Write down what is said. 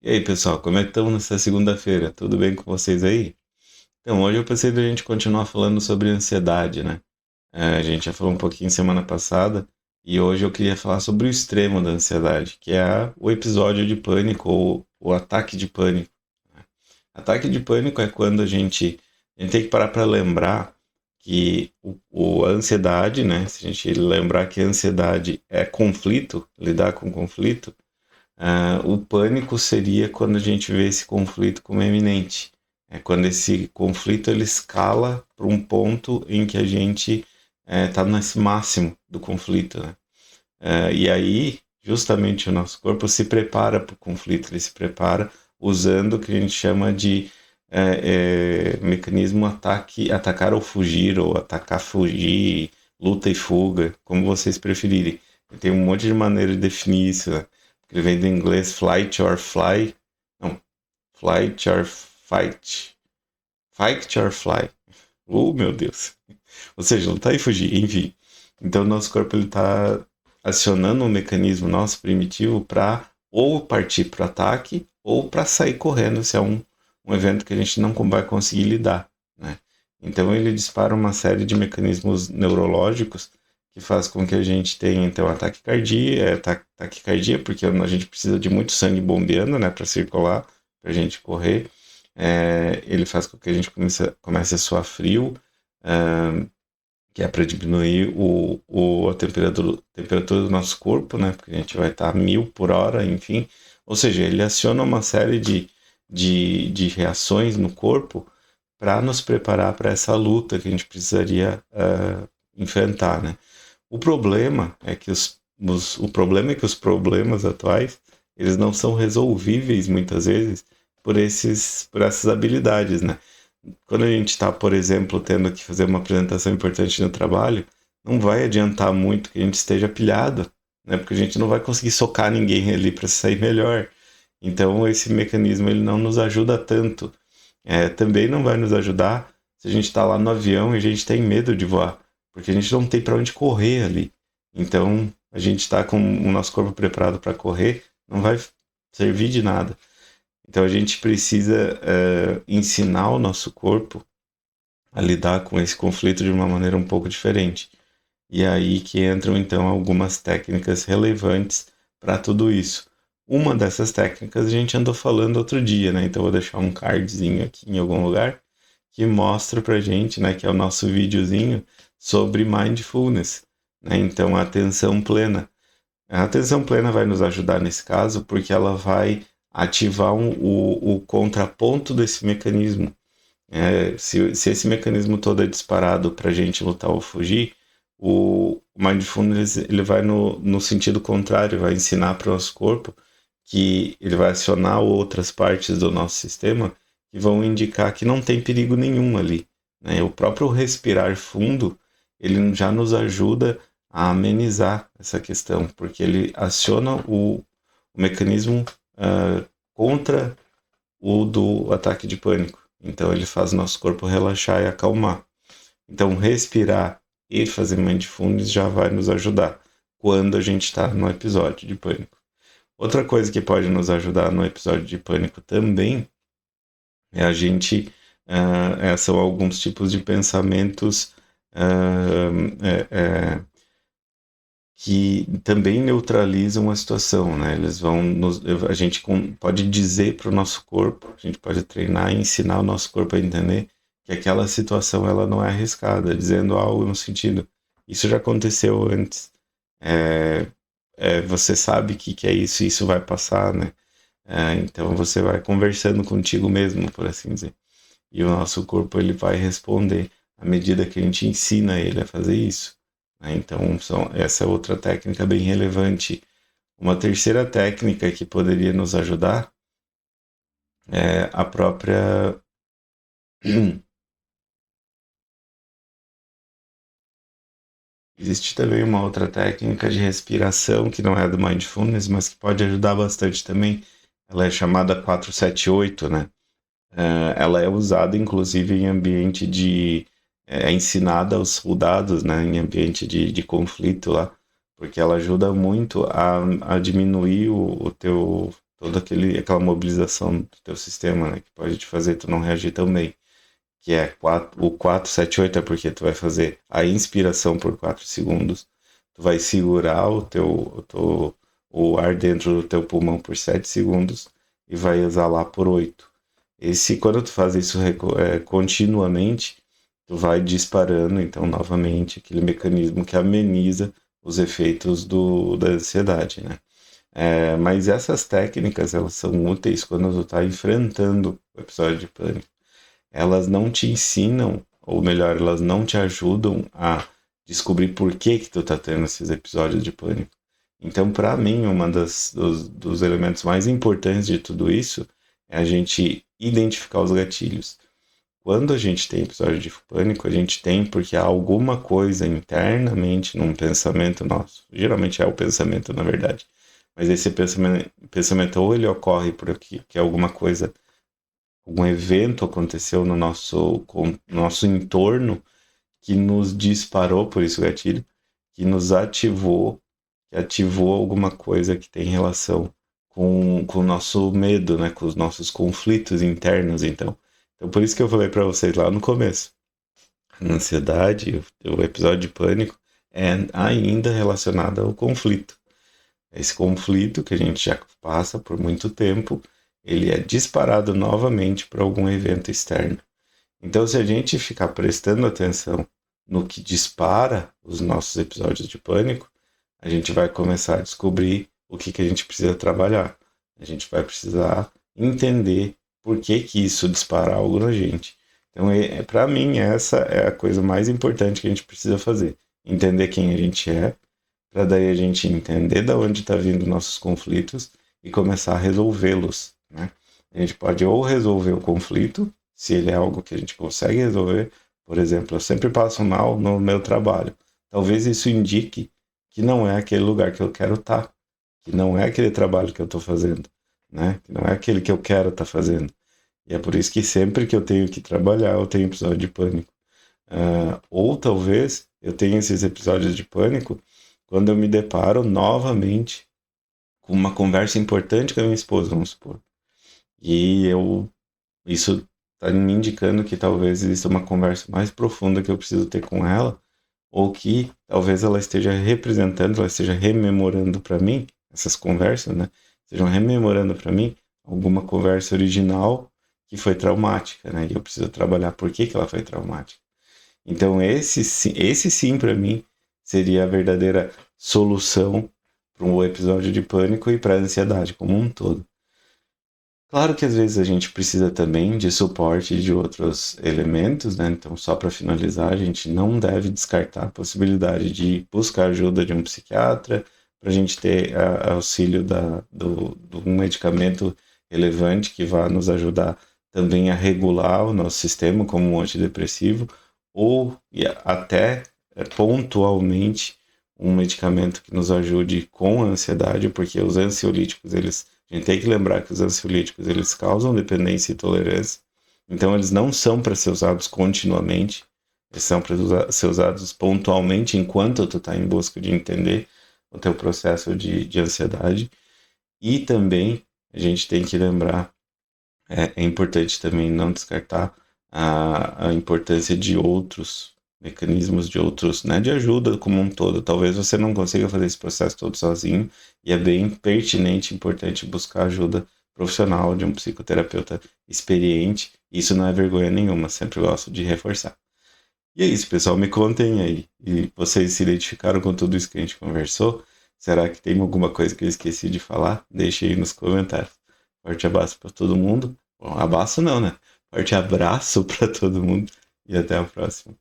E aí, pessoal, como é que estamos nessa segunda-feira? Tudo bem com vocês aí? Então, hoje eu pensei da gente continuar falando sobre ansiedade, né? A gente já falou um pouquinho semana passada e hoje eu queria falar sobre o extremo da ansiedade, que é o episódio de pânico ou o ataque de pânico. Ataque de pânico é quando a gente tem que parar para lembrar que a ansiedade, né? Se a gente lembrar que a ansiedade é conflito, lidar com conflito, o pânico seria quando a gente vê esse conflito como eminente. É quando esse conflito ele escala para um ponto em que a gente está nesse máximo do conflito, né? E aí, justamente o nosso corpo se prepara para o conflito, ele se prepara usando o que a gente chama de mecanismo atacar ou fugir, ou atacar, fugir, luta e fuga, como vocês preferirem. Tem um monte de maneira de definir isso, né? Ele vem do inglês flight or fly, não, flight or fight, fight or fly. Oh, meu Deus. Ou seja, lutar e fugir, enfim. Então, nosso corpo ele está acionando um mecanismo nosso primitivo para ou partir para o ataque ou para sair correndo se é um evento que a gente não vai conseguir lidar, né? Então, ele dispara uma série de mecanismos neurológicos que faz com que a gente tenha, então, taquicardia, porque a gente precisa de muito sangue bombeando, né, para circular, para a gente correr. Ele faz com que a gente comece a suar frio, uh, que é para diminuir a temperatura do nosso corpo, né? Porque a gente vai estar a 1000 por hora, enfim. Ou seja, ele aciona uma série de reações no corpo para nos preparar para essa luta que a gente precisaria enfrentar, né? O problema é que os problemas atuais eles não são resolvíveis muitas vezes por essas habilidades, né? Quando a gente está, por exemplo, tendo que fazer uma apresentação importante no trabalho, não vai adiantar muito que a gente esteja pilhado, né? Porque a gente não vai conseguir socar ninguém ali para sair melhor. Então, esse mecanismo ele não nos ajuda tanto. Também não vai nos ajudar se a gente está lá no avião e a gente tem medo de voar, porque a gente não tem para onde correr ali. Então, a gente está com o nosso corpo preparado para correr, não vai servir de nada. Então a gente precisa ensinar o nosso corpo a lidar com esse conflito de uma maneira um pouco diferente. E é aí que entram então algumas técnicas relevantes para tudo isso. Uma dessas técnicas a gente andou falando outro dia, né? Então eu vou deixar um cardzinho aqui em algum lugar que mostra pra gente, né, que é o nosso videozinho sobre mindfulness, né? Então a atenção plena. A atenção plena vai nos ajudar nesse caso porque ela vai ativar o contraponto desse mecanismo. Se esse mecanismo todo é disparado para a gente lutar ou fugir, o mindfulness ele vai no sentido contrário, vai ensinar para o nosso corpo que ele vai acionar outras partes do nosso sistema que vão indicar que não tem perigo nenhum ali, né? O próprio respirar fundo, ele já nos ajuda a amenizar essa questão, porque ele aciona o mecanismo contra o do ataque de pânico. Então ele faz nosso corpo relaxar e acalmar. Então respirar e fazer mindfulness já vai nos ajudar quando a gente está no episódio de pânico. Outra coisa que pode nos ajudar no episódio de pânico também é a gente são alguns tipos de pensamentos que também neutralizam a situação, né? A gente pode dizer para o nosso corpo, a gente pode treinar e ensinar o nosso corpo a entender que aquela situação ela não é arriscada, dizendo algo no sentido, isso já aconteceu antes, é, você sabe que é isso e isso vai passar, né? Então você vai conversando contigo mesmo, por assim dizer. E o nosso corpo ele vai responder à medida que a gente ensina ele a fazer isso, né? Então, essa é outra técnica bem relevante. Uma terceira técnica que poderia nos ajudar é a própria. Existe também uma outra técnica de respiração que não é do mindfulness, mas que pode ajudar bastante também. Ela é chamada 478, né? Ela é usada inclusive em ambiente é ensinada aos soldados, né, em ambiente de conflito lá, porque ela ajuda muito a diminuir toda aquela mobilização do teu sistema, né, que pode te fazer tu não reagir tão bem. Que é o 4-7-8 é porque tu vai fazer a inspiração por 4 segundos, tu vai segurar o ar dentro do teu pulmão por 7 segundos e vai exalar por 8. Quando tu faz isso continuamente, tu vai disparando, então, novamente, aquele mecanismo que ameniza os efeitos da ansiedade, né? Mas essas técnicas, elas são úteis quando tu tá enfrentando o episódio de pânico. Elas não te ensinam, ou melhor, elas não te ajudam a descobrir por que tu tá tendo esses episódios de pânico. Então, para mim, dos elementos mais importantes de tudo isso é a gente identificar os gatilhos. Quando a gente tem episódio de pânico, a gente tem porque há alguma coisa internamente num pensamento nosso. Geralmente é o pensamento, na verdade. Mas esse pensamento ou ele ocorre porque que alguma coisa, algum evento aconteceu no nosso entorno que nos disparou, por isso o gatilho, que nos ativou, que ativou alguma coisa que tem relação com o nosso medo, né, com os nossos conflitos internos, então. Então, por isso que eu falei para vocês lá no começo. A ansiedade, o episódio de pânico, é ainda relacionado ao conflito. Esse conflito que a gente já passa por muito tempo, ele é disparado novamente por algum evento externo. Então, se a gente ficar prestando atenção no que dispara os nossos episódios de pânico, a gente vai começar a descobrir o que a gente precisa trabalhar. A gente vai precisar entender por que isso dispara algo na gente. Então, para mim, essa é a coisa mais importante que a gente precisa fazer. Entender quem a gente é, para daí a gente entender de onde está vindo nossos conflitos e começar a resolvê-los, né? A gente pode ou resolver o conflito, se ele é algo que a gente consegue resolver. Por exemplo, eu sempre passo mal no meu trabalho. Talvez isso indique que não é aquele lugar que eu quero estar, que não é aquele trabalho que eu estou fazendo, né? Que não é aquele que eu quero estar fazendo. E é por isso que sempre que eu tenho que trabalhar, eu tenho episódio de pânico. Ou talvez eu tenha esses episódios de pânico quando eu me deparo novamente com uma conversa importante com a minha esposa, vamos supor. E isso está me indicando que talvez exista uma conversa mais profunda que eu preciso ter com ela, ou que talvez ela esteja representando, ela esteja rememorando para mim, essas conversas, né? Estejam rememorando para mim alguma conversa original que foi traumática, né? E eu preciso trabalhar por que ela foi traumática. Então, esse sim, para mim, seria a verdadeira solução para um episódio de pânico e para a ansiedade como um todo. Claro que às vezes a gente precisa também de suporte de outros elementos, né? Então, só para finalizar, a gente não deve descartar a possibilidade de buscar ajuda de um psiquiatra, para a gente ter auxílio do um medicamento relevante que vá nos ajudar também a regular o nosso sistema como um antidepressivo, ou até pontualmente um medicamento que nos ajude com a ansiedade, porque os ansiolíticos, a gente tem que lembrar que os ansiolíticos, eles causam dependência e tolerância, então eles não são para ser usados continuamente, eles são para ser usados pontualmente enquanto tu está em busca de entender o teu processo de ansiedade. E também a gente tem que lembrar, é importante também não descartar a importância de outros mecanismos, de outros, né, de ajuda como um todo. Talvez você não consiga fazer esse processo todo sozinho, e é bem pertinente e importante buscar ajuda profissional de um psicoterapeuta experiente. Isso não é vergonha nenhuma, sempre gosto de reforçar. E é isso, pessoal, me contem aí. E vocês se identificaram com tudo isso que a gente conversou? Será que tem alguma coisa que eu esqueci de falar? Deixe aí nos comentários. Forte abraço para todo mundo. Bom, abraço não, né? Forte abraço para todo mundo e até a próxima.